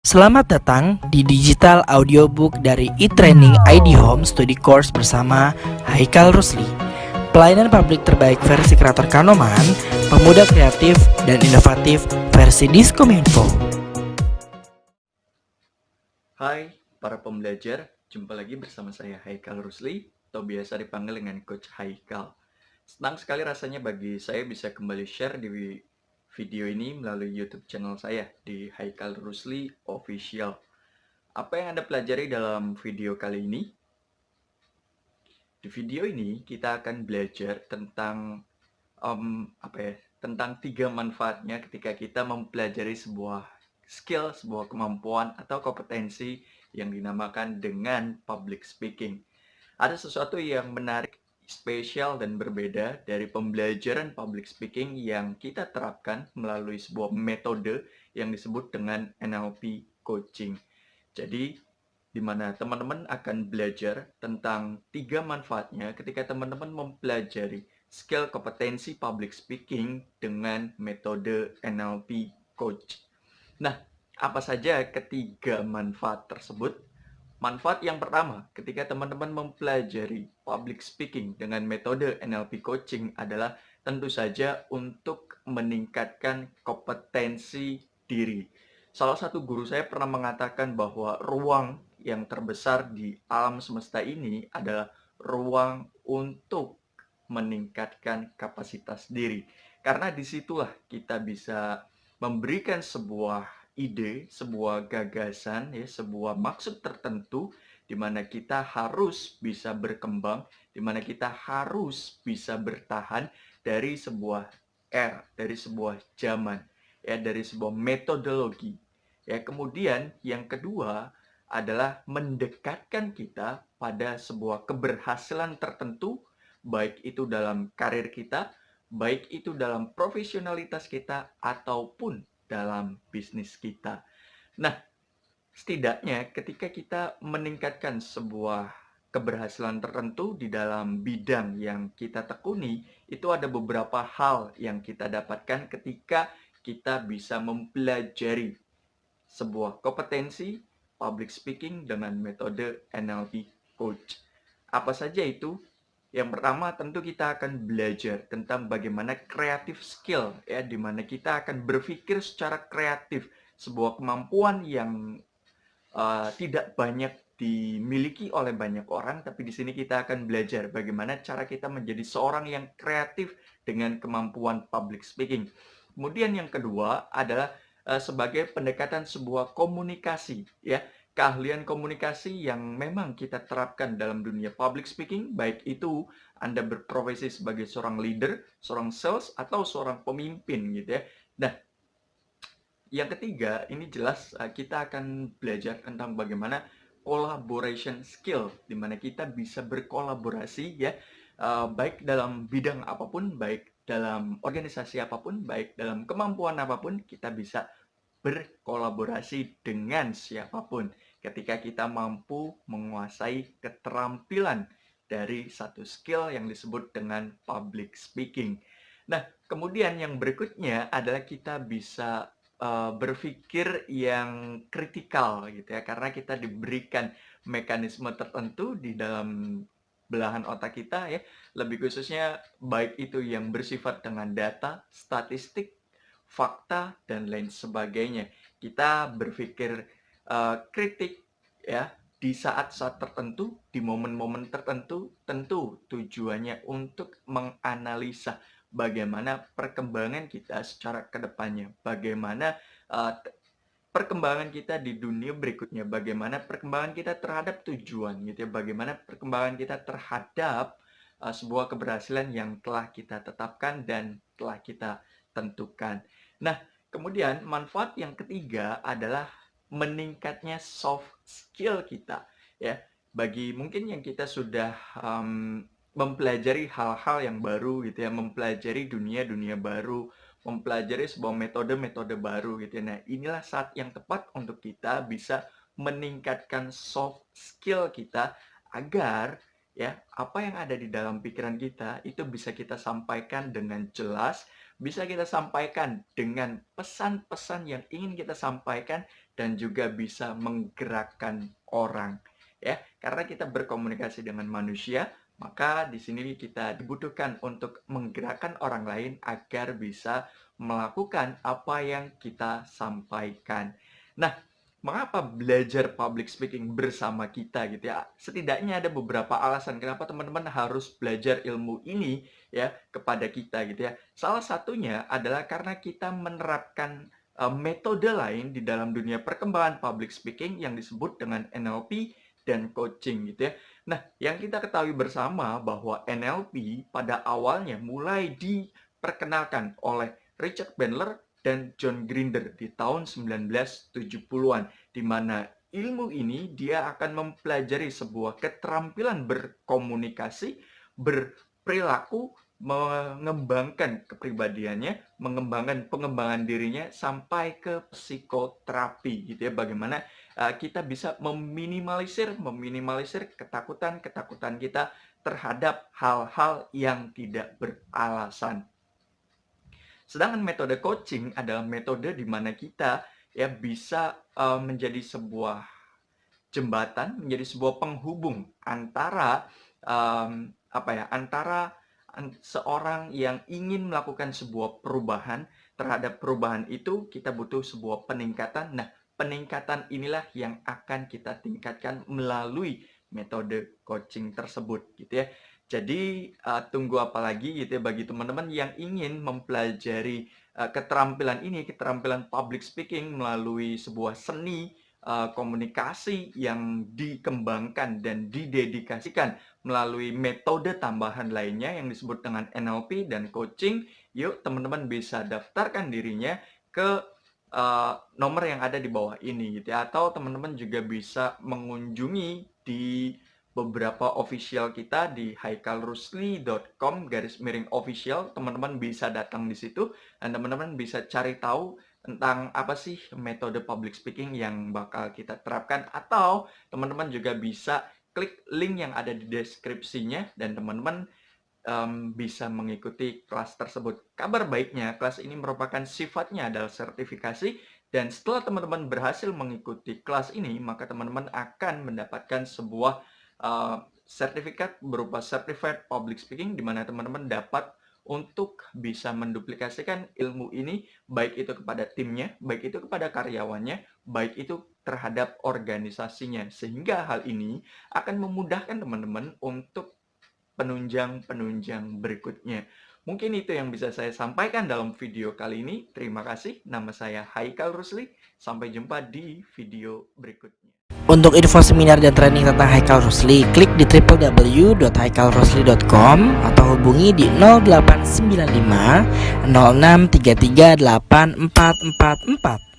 Selamat datang di digital audiobook dari e-training ID Home Study Course bersama Haikal Rusli. Pelayanan publik terbaik versi kreator Kanoman, pemuda kreatif dan inovatif versi Diskominfo. Hai para pembelajar, jumpa lagi bersama saya Haikal Rusli atau biasa dipanggil dengan Coach Haikal. Senang sekali rasanya bagi saya bisa kembali share di video ini melalui YouTube channel saya di Haikal Rusli Official. Apa yang Anda pelajari dalam video kali ini? Di video ini kita akan belajar tentang tentang 3 manfaatnya ketika kita mempelajari sebuah skill, sebuah kemampuan atau kompetensi yang dinamakan dengan public speaking. Ada sesuatu yang menarik, spesial dan berbeda dari pembelajaran public speaking yang kita terapkan melalui sebuah metode yang disebut dengan NLP coaching. Jadi, di mana teman-teman akan belajar tentang 3 manfaatnya ketika teman-teman mempelajari skill kompetensi public speaking dengan metode NLP Coach. Nah, apa saja ketiga manfaat tersebut? Manfaat yang pertama, ketika teman-teman mempelajari public speaking dengan metode NLP Coaching adalah tentu saja untuk meningkatkan kompetensi diri. Salah satu guru saya pernah mengatakan bahwa ruang yang terbesar di alam semesta ini adalah ruang untuk meningkatkan kapasitas diri. Karena disitulah kita bisa memberikan sebuah ide, sebuah gagasan, ya, sebuah maksud tertentu di mana kita harus bisa berkembang, di mana kita harus bisa bertahan dari sebuah era, dari sebuah zaman, ya, dari sebuah metodologi. Ya, kemudian yang kedua adalah mendekatkan kita pada sebuah keberhasilan tertentu, baik itu dalam karir kita, baik itu dalam profesionalitas kita, ataupun dalam bisnis kita. Nah, setidaknya ketika kita meningkatkan sebuah keberhasilan tertentu di dalam bidang yang kita tekuni, itu ada beberapa hal yang kita dapatkan ketika kita bisa mempelajari sebuah kompetensi public speaking dengan metode NLP Coach. Apa saja itu? Yang pertama tentu kita akan belajar tentang bagaimana creative skill, ya, di mana kita akan berpikir secara kreatif, sebuah kemampuan yang tidak banyak dimiliki oleh banyak orang, tapi di sini kita akan belajar bagaimana cara kita menjadi seorang yang kreatif dengan kemampuan public speaking. Kemudian yang kedua adalah sebagai pendekatan sebuah komunikasi, ya, keahlian komunikasi yang memang kita terapkan dalam dunia public speaking, baik itu Anda berprofesi sebagai seorang leader, seorang sales, atau seorang pemimpin gitu ya. Nah, yang ketiga, ini jelas kita akan belajar tentang bagaimana collaboration skill, di mana kita bisa berkolaborasi, ya, baik dalam bidang apapun, baik dalam organisasi apapun, baik dalam kemampuan apapun, kita bisa berkolaborasi dengan siapapun ketika kita mampu menguasai keterampilan dari satu skill yang disebut dengan public speaking. Nah, kemudian yang berikutnya adalah kita bisa berpikir yang kritikal gitu ya, karena kita diberikan mekanisme tertentu di dalam belahan otak kita, ya, lebih khususnya baik itu yang bersifat dengan data, statistik, fakta, dan lain sebagainya. Kita berpikir kritik, ya, di saat-saat tertentu, di momen-momen tertentu, tentu tujuannya untuk menganalisa bagaimana perkembangan kita secara kedepannya, bagaimana uh, perkembangan kita di dunia berikutnya, bagaimana perkembangan kita terhadap tujuan gitu ya, bagaimana perkembangan kita terhadap sebuah keberhasilan yang telah kita tetapkan dan telah kita tentukan. Nah, kemudian manfaat yang ketiga adalah meningkatnya soft skill kita, ya. Bagi mungkin yang kita sudah mempelajari hal-hal yang baru gitu ya, mempelajari dunia-dunia baru, mempelajari sebuah metode-metode baru gitu ya. Nah, inilah saat yang tepat untuk kita bisa meningkatkan soft skill kita agar, ya, apa yang ada di dalam pikiran kita itu bisa kita sampaikan dengan jelas, bisa kita sampaikan dengan pesan-pesan yang ingin kita sampaikan, dan juga bisa menggerakkan orang. Ya, karena kita berkomunikasi dengan manusia, maka di sini kita dibutuhkan untuk menggerakkan orang lain agar bisa melakukan apa yang kita sampaikan. Nah, mengapa belajar public speaking bersama kita gitu ya? Setidaknya ada beberapa alasan kenapa teman-teman harus belajar ilmu ini ya kepada kita gitu ya. Salah satunya adalah karena kita menerapkan metode lain di dalam dunia perkembangan public speaking yang disebut dengan NLP dan coaching gitu ya. Nah, yang kita ketahui bersama bahwa NLP pada awalnya mulai diperkenalkan oleh Richard Bandler dan John Grinder di tahun 1970-an, di mana ilmu ini dia akan mempelajari sebuah keterampilan berkomunikasi, berperilaku, mengembangkan kepribadiannya, mengembangkan pengembangan dirinya sampai ke psikoterapi gitu ya. Bagaimana kita bisa meminimalisir ketakutan kita terhadap hal-hal yang tidak beralasan. Sedangkan metode coaching adalah metode di mana kita ya bisa menjadi sebuah jembatan, menjadi sebuah penghubung antara antara seorang yang ingin melakukan sebuah perubahan. Terhadap perubahan itu kita butuh sebuah peningkatan. Nah, peningkatan inilah yang akan kita tingkatkan melalui metode coaching tersebut gitu ya. Jadi tunggu apa lagi gitu ya bagi teman-teman yang ingin mempelajari keterampilan ini, keterampilan public speaking melalui sebuah seni komunikasi yang dikembangkan dan didedikasikan melalui metode tambahan lainnya yang disebut dengan NLP dan coaching. Yuk teman-teman bisa daftarkan dirinya ke nomor yang ada di bawah ini gitu ya. Atau teman-teman juga bisa mengunjungi di beberapa official kita di haikalrusli.com/official. Teman-teman bisa datang di situ dan teman-teman bisa cari tahu tentang apa sih metode public speaking yang bakal kita terapkan, atau teman-teman juga bisa klik link yang ada di deskripsinya dan teman-teman bisa mengikuti kelas tersebut. Kabar baiknya, kelas ini merupakan sifatnya adalah sertifikasi, dan setelah teman-teman berhasil mengikuti kelas ini, maka teman-teman akan mendapatkan sebuah sertifikat berupa Certified Public Speaking, di mana teman-teman dapat untuk bisa menduplikasikan ilmu ini, baik itu kepada timnya, baik itu kepada karyawannya, baik itu terhadap organisasinya. Sehingga hal ini akan memudahkan teman-teman untuk penunjang-penunjang berikutnya. Mungkin itu yang bisa saya sampaikan dalam video kali ini. Terima kasih. Nama saya Haikal Rusli. Sampai jumpa di video berikutnya. Untuk info seminar dan training tentang Haikal Rusli, klik di www.haikalrusli.com atau hubungi di 0895 0633 8444.